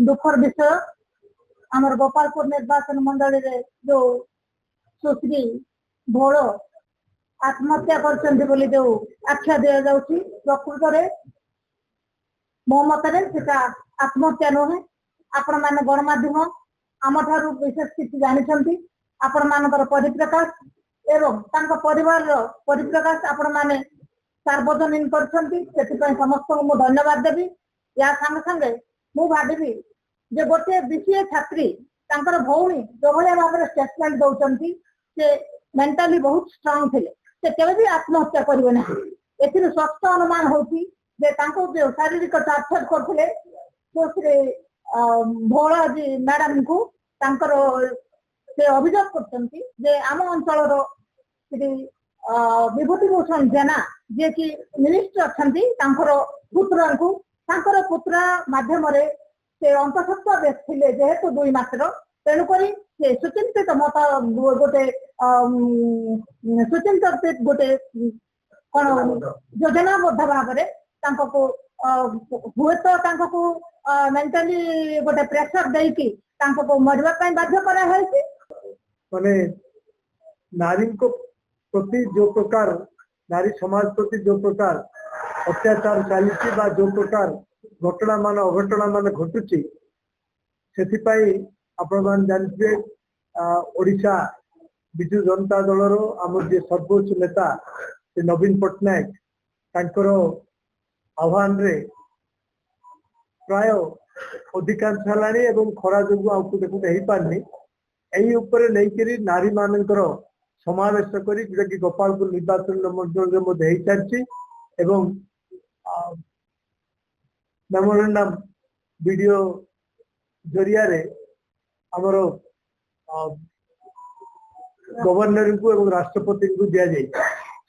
दुखर विषय आमर गोपालपुर निर्वाचन मंडल रे जो सुश्री भोल आत्महत्या कर जो आख्या दि जाऊँ प्रकृत में मो मतरे सेटा आत्महत्या नुहे। आपण मैंने गणमाध्यम आम ठारू विशेष किसी जानी आपण मान परिप्रकाश एवं परिवार परिप्रकाश आपण मैंने सार्वजनीन कर समस्त को धन्यवाद देवी। या संगे संगे मु भावी जे गोटे बीसीए छात्री तांकर भौणी जो भाया भाव में स्टेटमेंट दौरान से मेंटाली बहुत स्ट्रांग थे से केवे भी आत्महत्या करेंगे ना। ए स्वस्थ अनुमान होती जे जो शारीरिक टार्चर करते सुश्री भोला जी मैडम को तांकर से अभियोग कर आम अंचल श्री विभूतिभूषण जेना जे कि मिनिस्टर अच्छा पुत्रा को पुत्रा मध्यम से अंतसत्ता व्यक्ति जेहेतु 2 मासर तेणुक से सुचिंतित मत गोटे सुचिंतित गोटे कौन योजनाबद्ध भाव हुए तो मेंटाली गोटे प्रेशर देकी मरवाई बाध्य कराई माने नारी को प्रति जो प्रकार नारी समाज प्रति जो प्रकार अत्याचार चली जो प्रकार घटना मान अघटना मान घटुची से आपण मान जानते ओडिशा विजु जनता दल आम जे सर्वोच्च नेता से नवीन पट्टनायक तांकर आह्वान रे प्राय अधिकांश हलानी एवं खरा जो आपको देखो हो पारनी यही उपरे लेकरी नारी मानकर समावेश करी जोटा कि गोपालपुर निर्वाचन मंडल में चलती एवं मेमोरेंडम वीडियो जरिया रे आमर गवर्नर को एवं राष्ट्रपति को दि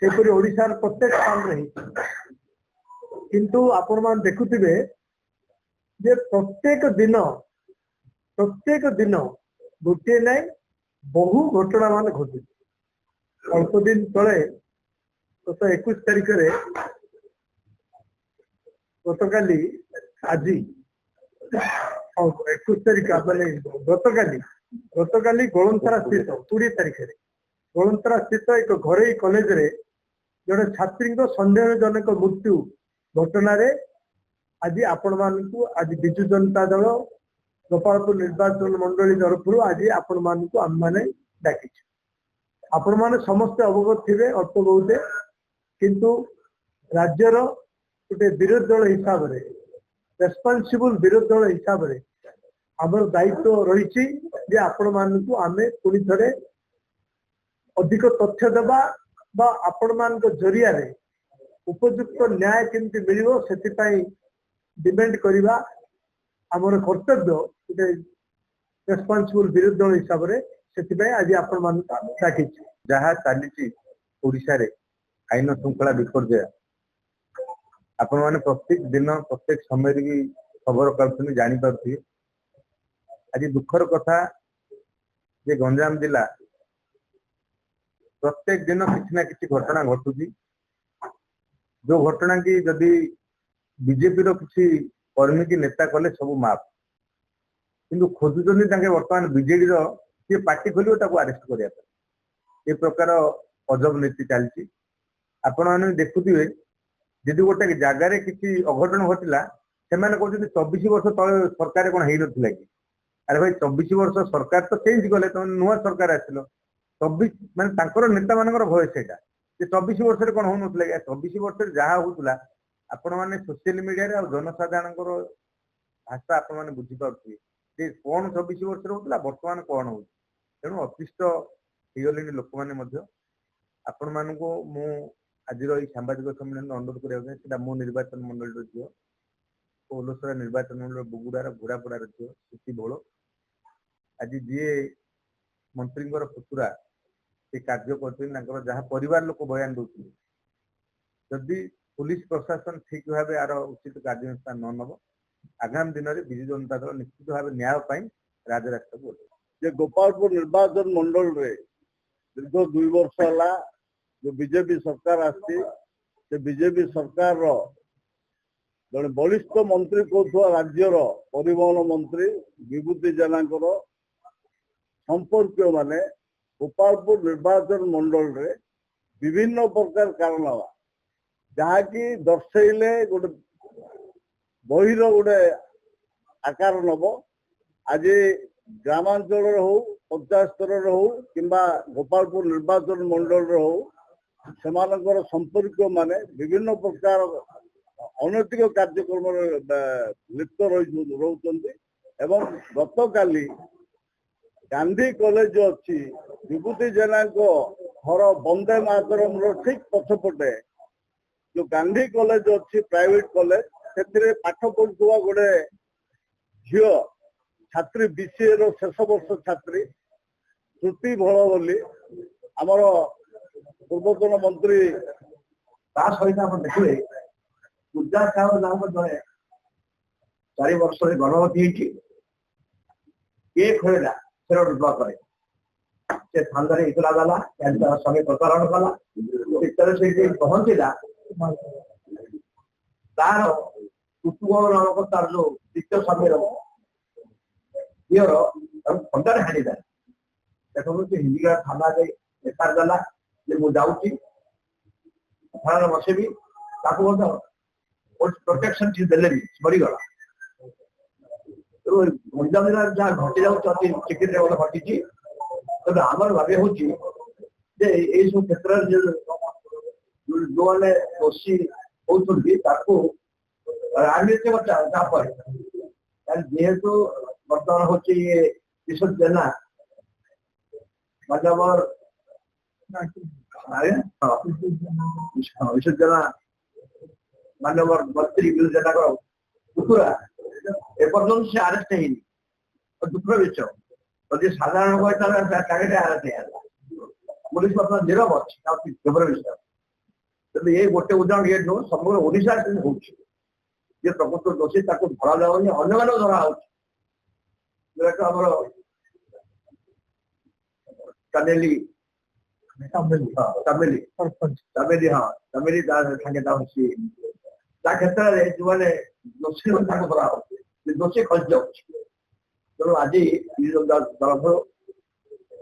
जापरी ओडिशार प्रत्येक स्थान रही किंतु आपण मान देखुथिबे जे प्रत्येक दिन गोटे नाई बहु घटना मान घटू अल्प दिन तले गत 21 तारिख गतकाली आज 21 तारिख गतकाली गोलंतरा स्थित 20 तारिख गोलंतरा स्थित एक घरे कॉलेज रे जड़े छात्री सन्देहजनक मृत्यु घटना रे आज आपण मानकु आज विजु जनता दल गोपालपुर निर्वाचन मंडली तरफ आज आपण मानकु आम माने डाकी आपण माने समस्त अवगत थे अल्प बहुते किंतु राज्यर गोटे विरोधी दल हिसाब से रेस्पॉन्सिबल विरोधी दल हिसाब से आमर दायित्व रही आपण मानकु आमे पुणी थरे अधिक तथ्य देबा बा आपण मान जरिया रे उपयुक्त न्याय केमती मिलिबो सेति डिपेंड करवा आमर कर्तव्य गोटे रेस्पॉन्सिबल विरोधी दल हिसाब से आज आपण मान डाकी जहाँ चली ओडिशा रे आईन श्रृंखला विपर्जय आपण मैंने प्रत्येक दिन प्रत्येक समय भी खबर कर जानी पारे। आज दुखर कथा जे गंजाम जिला प्रत्येक दिन किसी ना किसी घटना घटुची जो घटना की जदि बीजेपी रो किसी कर्मी की नेता कले सब माफ किंतु खोजुचंदी तांके वर्तमान बीजेडी रो ये पार्टी खोलियो ताको अरेस्ट करिया ये प्रकार अजब नीति चलती। आपण माने देखुथिबे जदि गोटे जगार किसी अघटन घटला से 24 वर्ष तले सरकार कौन हो ना कि अरे भाई 24 वर्ष सरकार तो चेंज कले तुम नुआ सरकार आसिल 24 माने नेता मान भय से 24 वर्ष कौन हो ना 24 वर्ष जहाँ होता आपण मैंने सोशल मीडिया जनसाधारण भाषा आपण मैंने बुझीपे कौन 24 वर्ष होता बर्तमान कौन हो तेणु अतिष्ट हो गले लोक मैंने आपण मानू मु आज सांबादिक सम्मेलन अनुरोध करा मो निर्वाचन मंडल झील ओलसरा निर्वाचन मंडल बुगुड़ार घोड़ापड़ार झील सुति भोल आज जी मंत्री पुतुरा से कार्य कर जहाँ परिवार लोक बयान दौर जदि पुलिस प्रशासन ठीक भाव यार उचित कार्यानुष्ठान न नब आगामी दिन में विजु जनता दल निश्चित भाव न्याय राजरास्ता को गोपालपुर निर्वाचन मंडल रे दीर्घ 2 वर्ष है जो बीजेपी सरकार आसी बीजेपी सरकार ଜଣେ ବଳିଷ୍ଠ ମନ୍ତ୍ରୀ କହୁଥିବା ରାଜ୍ୟର ପରିବହନ ମନ୍ତ୍ରୀ ବିଭୂତି ଜେନାଙ୍କର ସମ୍ପର୍କୀୟ ମାନେ ଗୋପାଳପୁର ନିର୍ବାଚନ ମଣ୍ଡଳରେ ବିଭିନ୍ନ ପ୍ରକାର କାରନାମା ଯାହାକି ଦର୍ଶେଇଲେ ଗୋଟେ ବହିର ଗୋଟେ ଆକାର ନବ। ଆଜି ଗ୍ରାମାଞ୍ଚଳରେ ହଉ ପଞ୍ଚାୟତ ସ୍ତରରେ ହଉ କିମ୍ବା ଗୋପାଳପୁର ନିର୍ବାଚନ ମଣ୍ଡଳରେ ହଉ ସେମାନଙ୍କର ସମ୍ପର୍କୀୟ ମାନେ ବିଭିନ୍ନ ପ୍ରକାର ଅନୈତିକ କାର୍ଯ୍ୟକ୍ରମରେ ଲିପ୍ତ ରହୁଛନ୍ତି ଏବଂ ଗତକାଲି ଗାନ୍ଧୀ କଲେଜ ଅଛି ବିଭୂତି ଜେନାଙ୍କ ଘର ବନ୍ଦେ ମାତରମର ଠିକ ପଛପଟେ ଯୋଉ ଗାନ୍ଧୀ କଲେଜ ଅଛି ପ୍ରାଇଭେଟ କଲେଜ ସେଥିରେ ପାଠ ପଢୁଥିବା ଗୋଟେ ଝିଅ ଛାତ୍ରୀ BCA ର ଶେଷ ବର୍ଷ ଛାତ୍ରୀ ଶ୍ରୁତି ଭୋଳ ବୋଲି ଆମର ପୂର୍ବତନ ମନ୍ତ୍ରୀ ତା ସହିତ ଆପଣ ଦେଖିବେ ପୂଜା ସାହୁ ନାମକ ଜଣେ 4 ବର୍ଷରେ ଗର୍ଭବତୀ ହେଇଛି। କିଏ ଖୋଳିଲା ସେର ଡୁବା କରେ ସେ ଥାନ୍ଦାରେ ଇତଲା ଦେଲା ତାର ସ୍ୱାମୀ ପ୍ରତାରଣ କଲା ଭିତରେ ସେଇଠି ପହଞ୍ଚିଲା ତାର କୁଟୁମ୍ବ ନାମକ ତାର ଯୋଉ ଦ୍ୱିତୀୟ ସ୍ୱାମୀର ଝିଅର ତାକୁ ଖଣ୍ଡାରେ ହାଣିଦେଲା। ଦେଖନ୍ତୁ ସେ ହିନ୍ଦୀଗା ଥାନାରେ ଏଫଆଇଆର ଦେଲା ଯେ ମୁଁ ଯାଉଛି ଥାନାରେ ବସେଇବି ତାକୁ ମଧ୍ୟ ପ୍ରୋଟେକ୍ସନ କିଛି ଦେଲେନି ମରିଗଲା। ଗଞ୍ଜାମ ଜିଲ୍ଲାରେ ଯାହା ଘଟି ଯାଉଛି ଚିକିତ୍ସା ଗୋଟେ ଘଟିଛି। ତେବେ ଆମର ଭାବି ହଉଛି ଯେ ଏଇସବୁ କ୍ଷେତ୍ରରେ ଯୋଉମାନେ ଦୋଷୀ ହଉଛନ୍ତି ତାକୁ ରାଜନୈତିକ ଚାପରେ ଯେହେତୁ ବର୍ତ୍ତମାନ ହଉଛି କିଶୋର ଜେନା ମାନ୍ୟବର ବିଶ୍ୱ ଜେନା ମାନ୍ୟବର ମନ୍ତ୍ରୀ ବିଜୁ ଜେନାଙ୍କ ପୁତୁରା ଏପର୍ଯ୍ୟନ୍ତ ସେ ଆରେଷ୍ଟ ହେଇନି। ଦୁଃଖର ବିଷୟ ଯଦି ସାଧାରଣ ହୁଏ ତାହେଲେ ଆରେଷ୍ଟ ହେଇଗଲା। ପୁଲିସ ବର୍ତ୍ତମାନ ନିରବ ଅଛି ଦୁଃଖର ବିଷୟ। ତେବେ ଏ ଗୋଟେ ଉଦାହରଣ ଇଏ ନୁହଁ ସମଗ୍ର ଓଡ଼ିଶାରେ ସେମିତି ହଉଛି ଯେ ପ୍ରକୃତ ଦୋଷୀ ତାକୁ ଧରା ଯାଉନି ଅନ୍ୟମାନଙ୍କୁ ଧରା ହଉଛି। ଯୋଉଟା ଆମର ତାମିଲି ସାଙ୍ଗେ ହଉଛି ତା କ୍ଷେତ୍ରରେ ଯୋଉମାନେ ଦୋଷୀ ତାଙ୍କୁ ଧରା ହଉଛି ଦୋଷୀ ଖସି ଯାଉଛି। ତେଣୁ ଆଜି ତରଫରୁ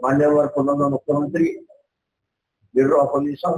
ମାନ୍ୟବର ପୂର୍ବତନ ମୁଖ୍ୟମନ୍ତ୍ରୀ ଲିଡର ଅପୋଜିସନ